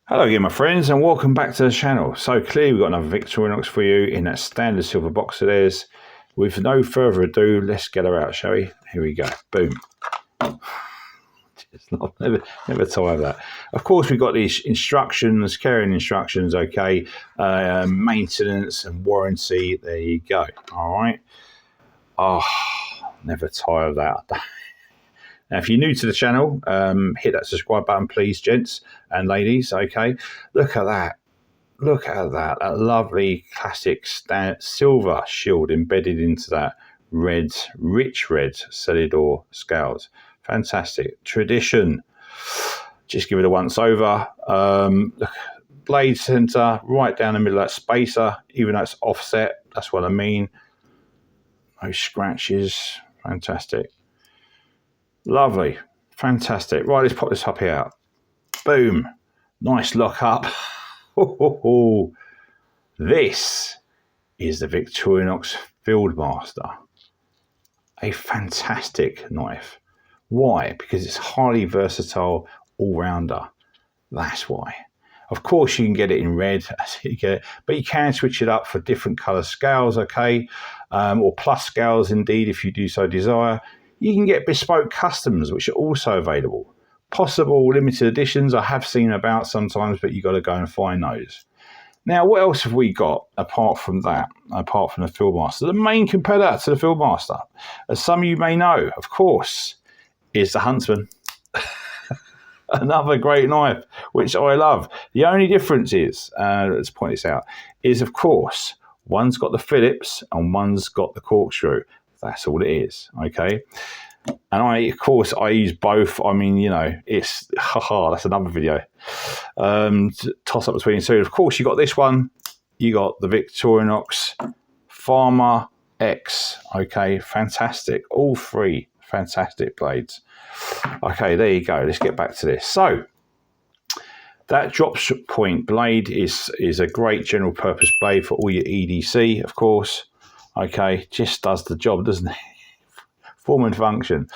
Hello again, my friends, and welcome back to the channel. So clearly we've got another Victorinox for you in that standard silver box of theirs. With no further ado, let's get her out, shall we? Here we go. Boom. Never tire that. Of course, we've got these instructions, carrying instructions, okay, maintenance and warranty. There you go. All right. Oh, never tire of that. Now, if you're new to the channel, hit that subscribe button, please, gents and ladies. Okay, look at that. Look at that. That lovely classic silver shield embedded into that red, rich red Celidor scales. Fantastic. Tradition. Just give it a once over. Blade center right down the middle of that spacer, even though it's offset. That's what I mean. No scratches. Fantastic. Lovely. Fantastic. Right, let's pop this puppy out. Boom. Nice lock up. This is the Victorinox Fieldmaster. A fantastic knife. Why? Because it's highly versatile all-rounder. That's why. Of course, you can get it in red, but you can switch it up for different colour scales, okay? Or plus scales, indeed, if you do so desire. You can get bespoke customs, which are also available. Possible limited editions, I have seen about sometimes, but you've got to go and find those. Now, what else have we got apart from that, apart from the Fieldmaster? The main competitor to the Fieldmaster, as some of you may know, of course, is the Huntsman. Another great knife, which I love. The only difference is, let's point this out, is, of course, one's got the Phillips and one's got the corkscrew. That's all it is, okay? And of course, I use both. I mean, you know, it's, that's another video. Toss up between the two. Of course, you got this one. You got the Victorinox Farmer X, okay? Fantastic. All three fantastic blades. Okay, there you go. Let's get back to this. So, that drop point blade is a great general purpose blade for all your EDC, of course. Okay, just does the job, doesn't it? Form and function.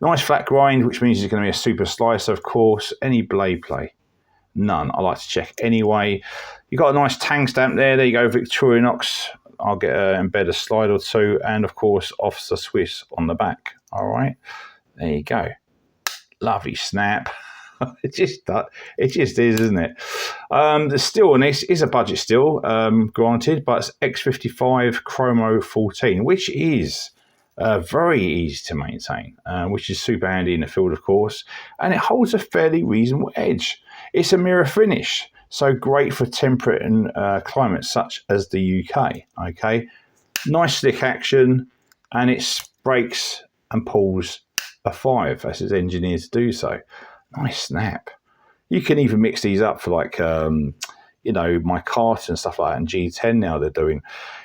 Nice flat grind, which means it's going to be a super slicer, of course. Any blade play? None. I like to check anyway. You've got a nice tang stamp there. There you go, Victorinox. I'll get embed a slide or two. And, of course, Officer Swiss on the back. All right. There you go. Lovely snap. It just is, isn't it? The steel on this is a budget steel, granted, but it's X55 Chromo 14, which is very easy to maintain, which is super handy in the field, of course, and it holds a fairly reasonable edge. It's a mirror finish, so great for temperate and climates such as the UK. Okay, nice slick action, and it breaks and pulls a 5 as it's engineered to do so. Nice snap. You can even mix these up for like, you know, my cart and stuff like that, and G10 now they're doing.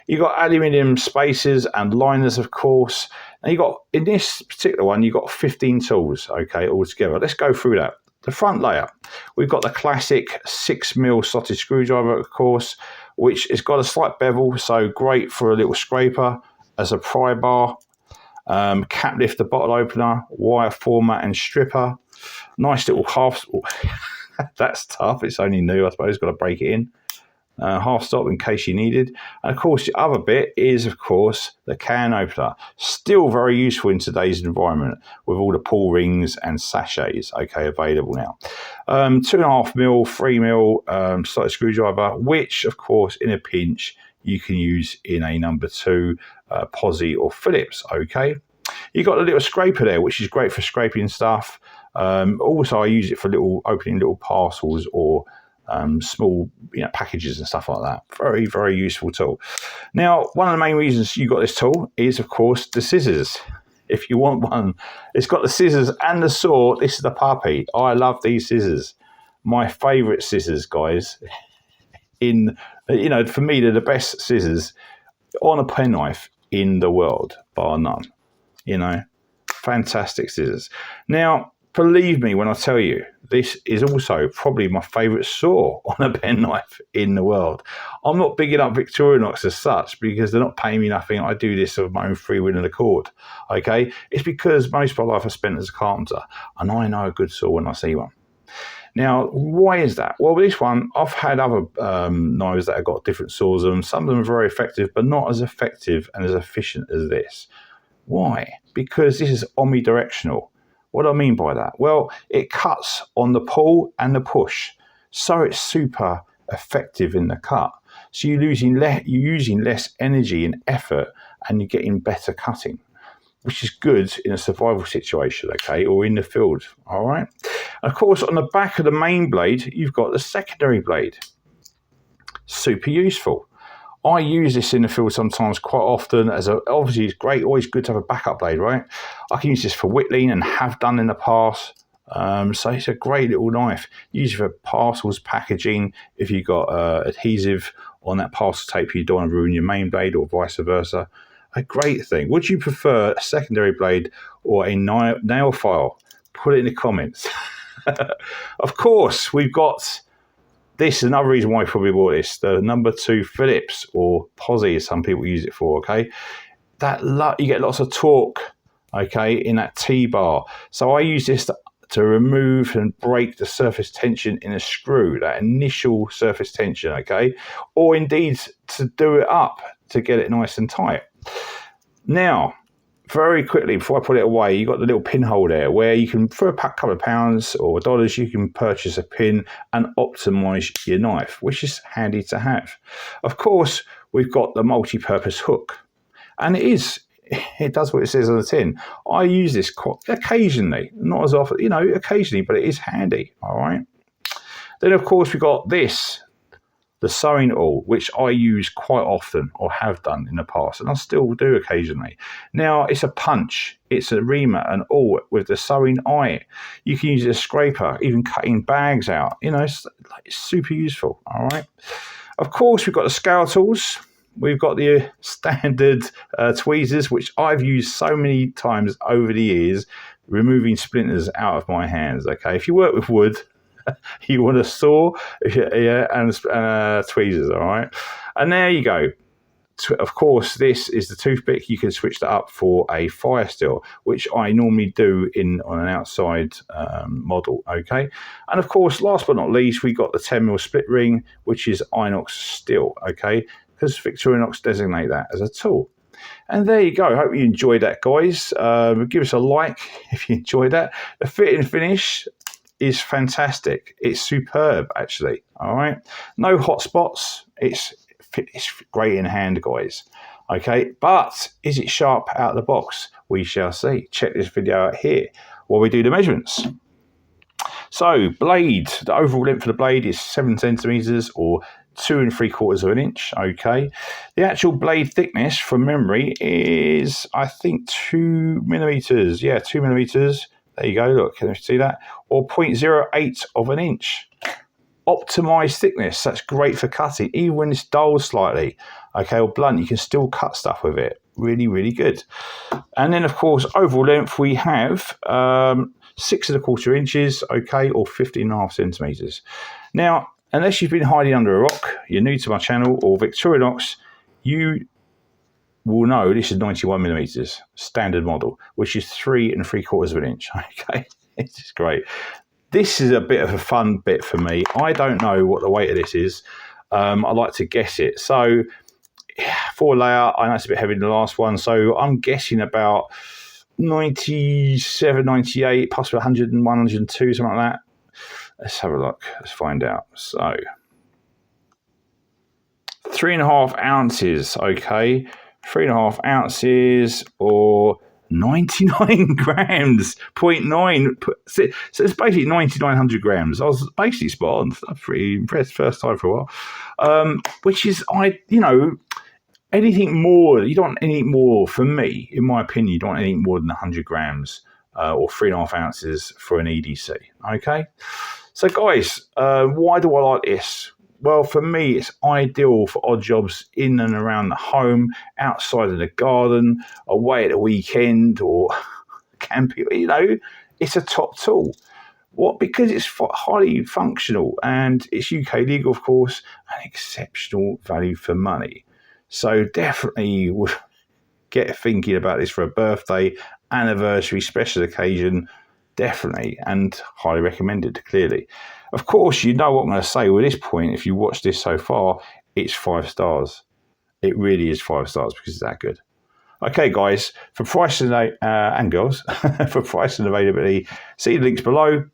You've got aluminium spacers and liners, of course. And you got, in this particular one, you've got 15 tools, okay, all together. Let's go through that. The front layer, we've got the classic 6mm slotted screwdriver, of course, which has got a slight bevel, so great for a little scraper as a pry bar. Cap lifter, bottle opener, wire format and stripper. Nice little half. That's tough. It's only new, I suppose. Got to break it in. Half stop in case you needed. And of course, the other bit is, of course, the can opener. Still very useful in today's environment with all the pull rings and sachets, okay, available now. 2.5mm, 3mm slotted screwdriver, which, of course, in a pinch, you can use in a number 2 Posi or Phillips, okay? You've got a little scraper there, which is great for scraping stuff. Also, I use it for opening little parcels or small, you know, packages and stuff like that. Very, very useful tool. Now, one of the main reasons you got this tool is, of course, the scissors. If you want one, it's got the scissors and the saw. This is the puppy. I love these scissors. My favourite scissors, guys. You know, for me, they're the best scissors on a penknife in the world, bar none. You know, fantastic scissors. Now, believe me when I tell you, this is also probably my favourite saw on a penknife in the world. I'm not bigging up Victorinox as such because they're not paying me nothing. I do this of my own free will and accord. Okay, it's because most of my life I spent as a carpenter, and I know a good saw when I see one. Now, why is that? Well, with this one, I've had other knives that have got different saws on them. Some of them are very effective, but not as effective and as efficient as this. Why? Because this is omnidirectional. What do I mean by that? Well, it cuts on the pull and the push, so it's super effective in the cut. So you're using less energy and effort, and you're getting better cutting, which is good in a survival situation, okay, or in the field, all right? Of course, on the back of the main blade, you've got the secondary blade. Super useful. I use this in the field sometimes quite often obviously it's great, always good to have a backup blade, right? I can use this for whittling and have done in the past. So it's a great little knife. Use it for parcels, packaging, if you've got adhesive on that parcel tape, you don't want to ruin your main blade or vice versa. A great thing. Would you prefer a secondary blade or a nail file? Put it in the comments. Of course, we've got... This is another reason why I probably bought this. The number 2 Phillips, or Posse, as some people use it for, okay? You get lots of torque, okay, in that T-bar. So I use this to remove and break the surface tension in a screw, that initial surface tension, okay? Or indeed to do it up, to get it nice and tight. Now, very quickly, before I put it away, you've got the little pinhole there where you can, for a couple of pounds or dollars, you can purchase a pin and optimize your knife, which is handy to have. Of course, we've got the multi-purpose hook, and it does what it says on the tin. I use this quite occasionally, not as often, occasionally, but it is handy, all right? Then, of course, we've got this, the sewing awl, which I use quite often, or have done in the past, and I still do occasionally. Now, it's a punch, it's a reamer, an awl with the sewing eye. You can use it as a scraper, even cutting bags out. It's super useful, all right? Of course, we've got the scale tools. We've got the standard tweezers, which I've used so many times over the years, removing splinters out of my hands, okay? If you work with wood, you want a saw, and tweezers, all right? And there you go. Of course, this is the toothpick. You can switch that up for a fire steel, which I normally do on an outside model, okay? And of course, last but not least, we got the 10mm split ring, which is inox steel, okay? Because Victorinox designate that as a tool. And there you go. I hope you enjoyed that, guys. Give us a like if you enjoyed that. The fit and finish is fantastic. It's superb, actually. All right, no hot spots. It's great in hand, guys. Okay, but is it sharp out of the box? We shall see. Check this video out here while we do the measurements. So, blade. The overall length of the blade is 7 centimeters, or 2 3/4 inch. Okay, the actual blade thickness, from memory, is I think 2 millimeters. Yeah, 2 millimeters. There you go, look, can you see that? Or 0.08 inch. Optimized thickness, that's great for cutting, even when it's dull slightly, okay, or blunt, you can still cut stuff with it. Really, really good. And then, of course, overall length, we have 6 1/4 inches, okay, or 15.5 centimeters. Now, unless you've been hiding under a rock, you're new to my channel, or Victorinox, you will know this is 91 millimeters standard model, which is 3 3/4 inch. Okay, it's just great. This is a bit of a fun bit for me. I don't know what the weight of this is. I like to guess it. So, for layout, I know it's a bit heavier than the last one. So I'm guessing about 97, 98, possibly 101, 102, something like that. Let's have a look. Let's find out. So, 3.5 ounces. Okay. 3.5 ounces, or 99 grams, 0.9. So it's basically 9,900 grams. I was basically spot on. I'm pretty impressed. First time for a while. Which is, anything more, you don't want anything more, for me, in my opinion, you don't want anything more than 100 grams or 3.5 ounces for an EDC. Okay? So, guys, why do I like this? Well, for me, it's ideal for odd jobs in and around the home, outside of the garden, away at the weekend, or camping. It's a top tool. What? Because it's highly functional, and it's UK legal, of course, and exceptional value for money. So definitely would get thinking about this for a birthday, anniversary, special occasion. Definitely, and highly recommended, clearly. Of course, you know what I'm going to say with this point. If you watch this so far, it's 5 stars. It really is 5 stars because it's that good. Okay, guys, for price and girls, for price and availability, see the links below.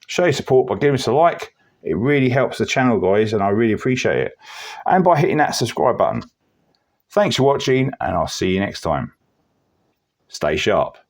Show your support by giving us a like. It really helps the channel, guys, and I really appreciate it. And by hitting that subscribe button. Thanks for watching, and I'll see you next time. Stay sharp.